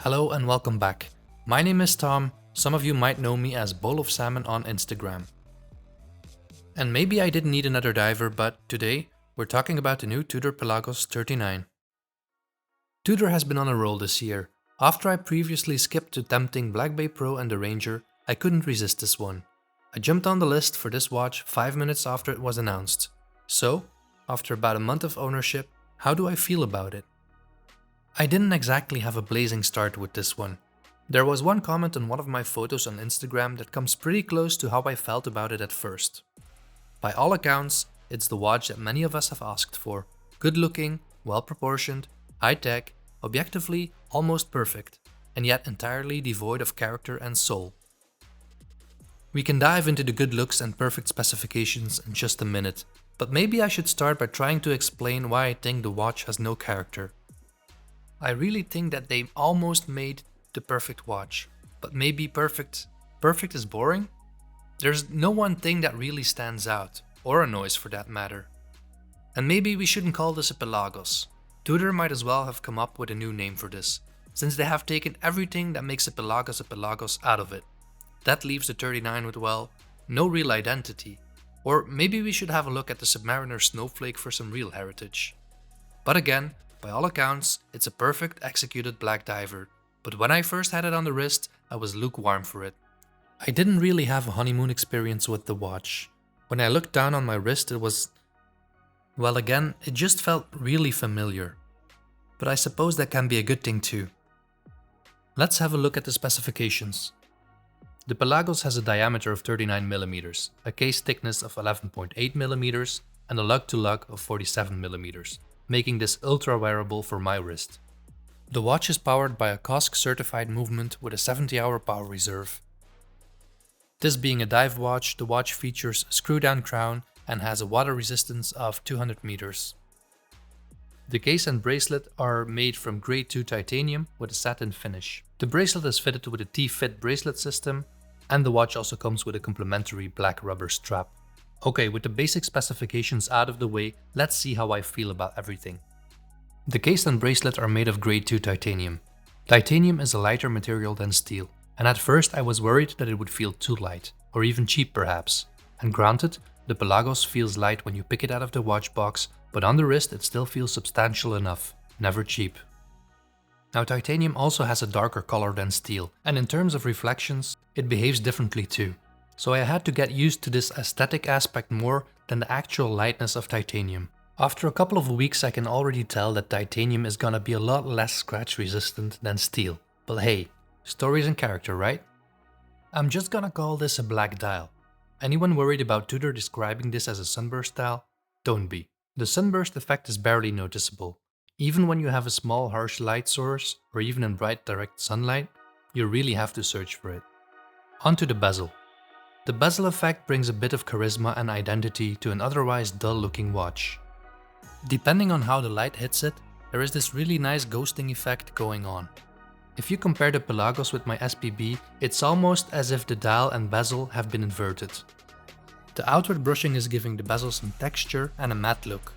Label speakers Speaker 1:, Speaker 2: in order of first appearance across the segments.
Speaker 1: Hello and welcome back. My name is Tom, some of you might know me as Bowl of Salmon on Instagram. And maybe I didn't need another diver, but today we're talking about the new Tudor Pelagos 39. Tudor has been on a roll this year. After I previously skipped the tempting Blackbay Pro and the Ranger, I couldn't resist this one. I jumped on the list for this watch 5 minutes after it was announced. So, after about a month of ownership, how do I feel about it? I didn't exactly have a blazing start with this one. There was one comment on one of my photos on Instagram that comes pretty close to how I felt about it at first. By all accounts, it's the watch that many of us have asked for. Good looking, well proportioned, high tech, objectively almost perfect, and yet entirely devoid of character and soul. We can dive into the good looks and perfect specifications in just a minute, but maybe I should start by trying to explain why I think the watch has no character. I really think that they almost made the perfect watch, but maybe perfect is boring? There's no one thing that really stands out, or annoys for that matter. And maybe we shouldn't call this a Pelagos. Tudor might as well have come up with a new name for this, since they have taken everything that makes a Pelagos out of it. That leaves the 39 with, well, no real identity. Or maybe we should have a look at the Submariner Snowflake for some real heritage. But again, by all accounts, it's a perfect executed black diver, but when I first had it on the wrist, I was lukewarm for it. I didn't really have a honeymoon experience with the watch. When I looked down on my wrist, it was... well, again, it just felt really familiar. But I suppose that can be a good thing too. Let's have a look at the specifications. The Pelagos has a diameter of 39mm, a case thickness of 11.8mm, and a lug-to-lug of 47mm. Making this ultra wearable for my wrist. The watch is powered by a COSC certified movement with a 70-hour power reserve. This being a dive watch, the watch features a screw-down crown and has a water resistance of 200 meters. The case and bracelet are made from grade 2 titanium with a satin finish. The bracelet is fitted with a T-fit bracelet system, and the watch also comes with a complementary black rubber strap. Okay, with the basic specifications out of the way, let's see how I feel about everything. The case and bracelet are made of grade 2 titanium. Titanium is a lighter material than steel, and at first I was worried that it would feel too light, or even cheap perhaps. And granted, the Pelagos feels light when you pick it out of the watch box, but on the wrist it still feels substantial enough, never cheap. Now titanium also has a darker color than steel, and in terms of reflections, it behaves differently too. So I had to get used to this aesthetic aspect more than the actual lightness of titanium. After a couple of weeks I can already tell that titanium is gonna be a lot less scratch resistant than steel. But hey, stories and character, right? I'm just gonna call this a black dial. Anyone worried about Tudor describing this as a sunburst dial? Don't be. The sunburst effect is barely noticeable. Even when you have a small harsh light source, or even in bright direct sunlight, you really have to search for it. Onto the bezel. The bezel effect brings a bit of charisma and identity to an otherwise dull-looking watch. Depending on how the light hits it, there is this really nice ghosting effect going on. If you compare the Pelagos with my SPB, it's almost as if the dial and bezel have been inverted. The outward brushing is giving the bezel some texture and a matte look.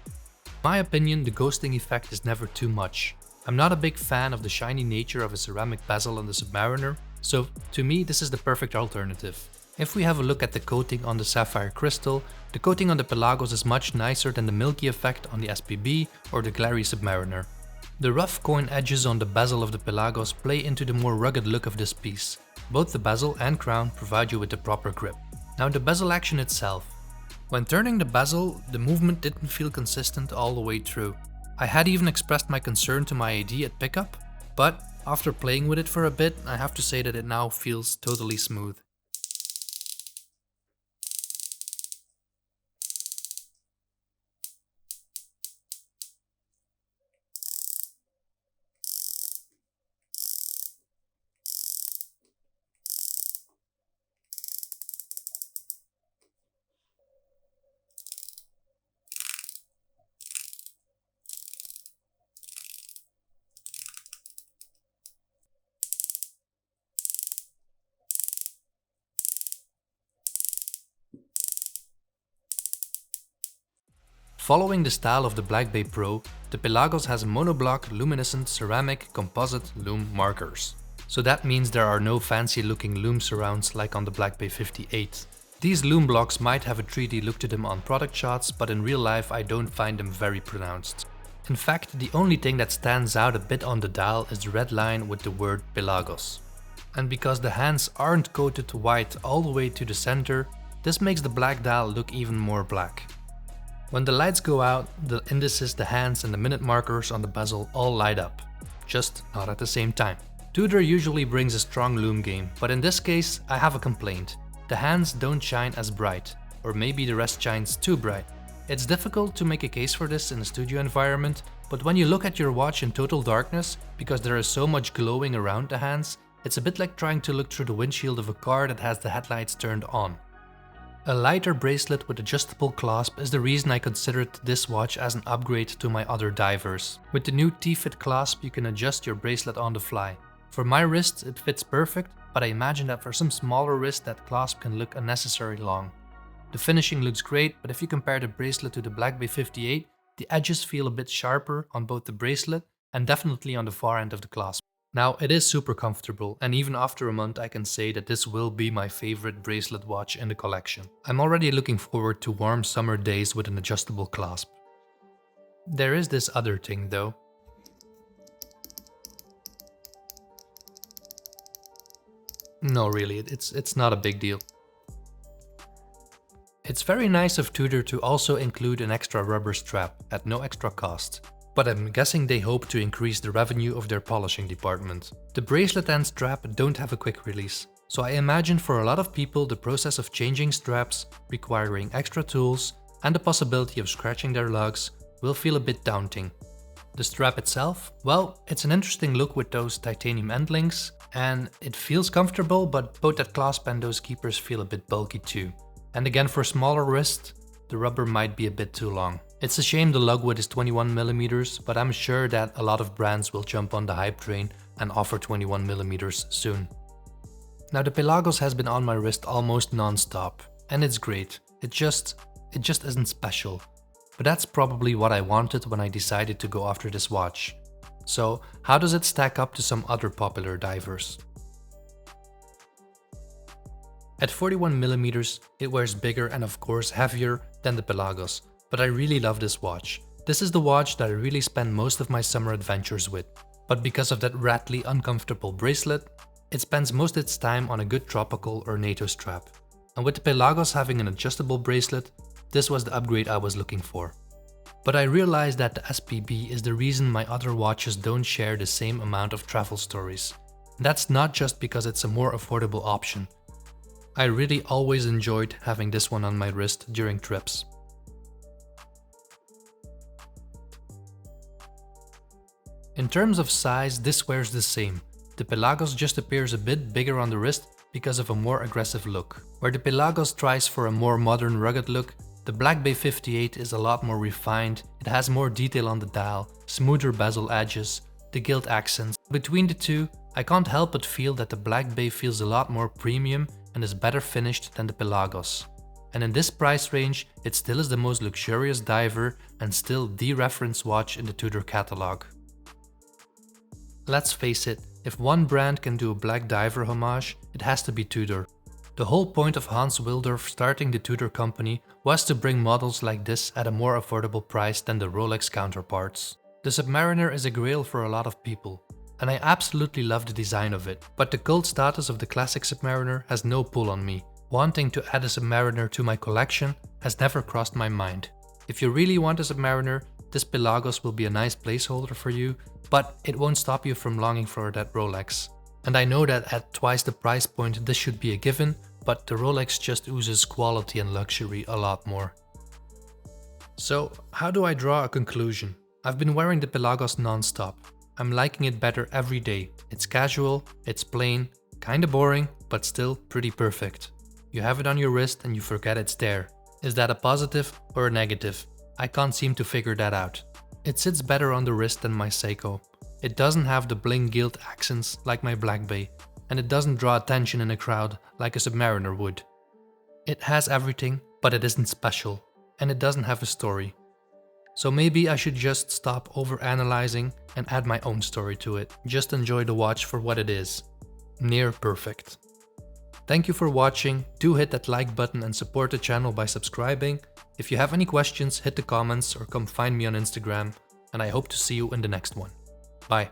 Speaker 1: In my opinion, the ghosting effect is never too much. I'm not a big fan of the shiny nature of a ceramic bezel on the Submariner, so to me this is the perfect alternative. If we have a look at the coating on the sapphire crystal, the coating on the Pelagos is much nicer than the milky effect on the SPB or the glary Submariner. The rough coin edges on the bezel of the Pelagos play into the more rugged look of this piece. Both the bezel and crown provide you with the proper grip. Now the bezel action itself. When turning the bezel, the movement didn't feel consistent all the way through. I had even expressed my concern to my AD at pickup, but after playing with it for a bit, I have to say that it now feels totally smooth. Following the style of the Blackbay Pro, the Pelagos has monoblock luminescent ceramic composite LUME markers. So that means there are no fancy looking LUME surrounds like on the Blackbay 58. These LUME blocks might have a 3D look to them on product shots, but in real life I don't find them very pronounced. In fact, the only thing that stands out a bit on the dial is the red line with the word Pelagos. And because the hands aren't coated white all the way to the center, this makes the black dial look even more black. When the lights go out, the indices, the hands and the minute markers on the bezel all light up, just not at the same time. Tudor usually brings a strong LUME game, but in this case I have a complaint. The hands don't shine as bright, or maybe the rest shines too bright. It's difficult to make a case for this in a studio environment, but when you look at your watch in total darkness, because there is so much glowing around the hands, it's a bit like trying to look through the windshield of a car that has the headlights turned on. A lighter bracelet with adjustable clasp is the reason I considered this watch as an upgrade to my other divers. With the new T-fit clasp you can adjust your bracelet on the fly. For my wrists it fits perfect, but I imagine that for some smaller wrists that clasp can look unnecessarily long. The finishing looks great, but if you compare the bracelet to the Blackbay 58, the edges feel a bit sharper on both the bracelet and definitely on the far end of the clasp. Now it is super comfortable, and even after a month I can say that this will be my favorite bracelet watch in the collection. I'm already looking forward to warm summer days with an adjustable clasp. There is this other thing though. No, really, it's not a big deal. It's very nice of Tudor to also include an extra rubber strap at no extra cost. But I'm guessing they hope to increase the revenue of their polishing department. The bracelet and strap don't have a quick release, so I imagine for a lot of people the process of changing straps, requiring extra tools, and the possibility of scratching their lugs will feel a bit daunting. The strap itself? Well, it's an interesting look with those titanium end links, and it feels comfortable, but both that clasp and those keepers feel a bit bulky too. And again, for smaller wrists, the rubber might be a bit too long. It's a shame the lug width is 21mm, but I'm sure that a lot of brands will jump on the hype train and offer 21mm soon. Now the Pelagos has been on my wrist almost non-stop, and it's great. It just isn't special. But that's probably what I wanted when I decided to go after this watch. So how does it stack up to some other popular divers? At 41mm, it wears bigger and of course heavier than the Pelagos. But I really love this watch. This is the watch that I really spend most of my summer adventures with. But because of that rattly, uncomfortable bracelet, it spends most of its time on a good tropical or NATO strap. And with the Pelagos having an adjustable bracelet, this was the upgrade I was looking for. But I realized that the SPB is the reason my other watches don't share the same amount of travel stories. And that's not just because it's a more affordable option. I really always enjoyed having this one on my wrist during trips. In terms of size, this wears the same. The Pelagos just appears a bit bigger on the wrist because of a more aggressive look. Where the Pelagos tries for a more modern rugged look, the Blackbay 58 is a lot more refined, it has more detail on the dial, smoother bezel edges, the gilt accents. Between the two, I can't help but feel that the Blackbay feels a lot more premium and is better finished than the Pelagos. And in this price range, it still is the most luxurious diver and still the reference watch in the Tudor catalog. Let's face it, if one brand can do a black diver homage, it has to be Tudor. The whole point of Hans Willdorf starting the Tudor company was to bring models like this at a more affordable price than the Rolex counterparts. The Submariner is a grail for a lot of people, and I absolutely love the design of it, but the cult status of the classic Submariner has no pull on me. Wanting to add a Submariner to my collection has never crossed my mind. If you really want a Submariner, this Pelagos will be a nice placeholder for you, but it won't stop you from longing for that Rolex. And I know that at twice the price point this should be a given, but the Rolex just oozes quality and luxury a lot more. So how do I draw a conclusion? I've been wearing the Pelagos non-stop. I'm liking it better every day. It's casual, it's plain, kinda boring, but still pretty perfect. You have it on your wrist and you forget it's there. Is that a positive or a negative? I can't seem to figure that out. It sits better on the wrist than my Seiko. It doesn't have the bling gilt accents like my Blackbay, and it doesn't draw attention in a crowd like a Submariner would. It has everything, but it isn't special, and it doesn't have a story. So maybe I should just stop overanalyzing and add my own story to it. Just enjoy the watch for what it is. Near perfect. Thank you for watching. Do hit that like button and support the channel by subscribing. If you have any questions, hit the comments or come find me on Instagram, and I hope to see you in the next one. Bye.